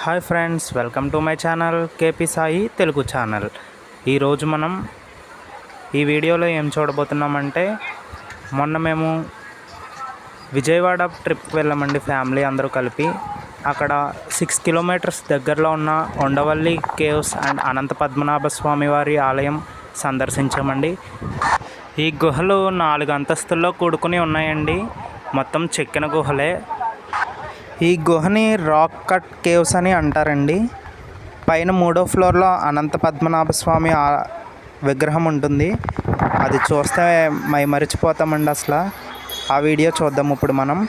Hi friends, welcome to my channel KP Sai Telugu channel. ఈరోజు మనం ఈ వీడియోలో ఏం చూడబోతున్నామంటే, మొన్న మేము విజయవాడ ట్రిప్కి వెళ్ళామండి ఫ్యామిలీ అందరూ కలిపి. అక్కడ 6 కిలోమీటర్స్ దగ్గరలో ఉన్న ఉండవల్లి కేవ్స్ అండ్ అనంత పద్మనాభ స్వామి వారి ఆలయం సందర్శించామండి. ఈ గుహలు 4 అంతస్తుల్లో కూడుకుని ఉన్నాయండి. మొత్తం చెక్కిన గుహలే. ఈ గుహని రాక్ కట్ కేవ్స్ అని అంటారండి. పైన 3వ ఫ్లోర్లో అనంత పద్మనాభ స్వామి విగ్రహం ఉంటుంది. అది చూస్తే మరిచిపోతామండి అసలు. ఆ వీడియో చూద్దాం ఇప్పుడు మనం.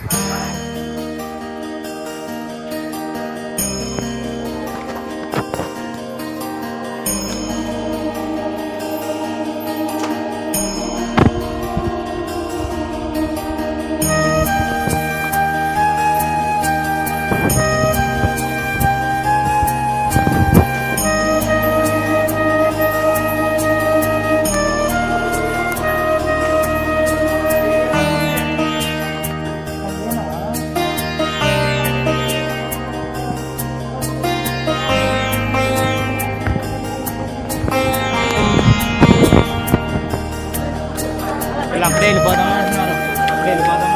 అప్పుడే వెళ్ళిపోదాం అంటున్నారు. అప్పుడే వెళ్ళిపోదాం.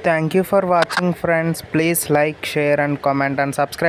Thank you for watching friends. Please like, share and comment and subscribe.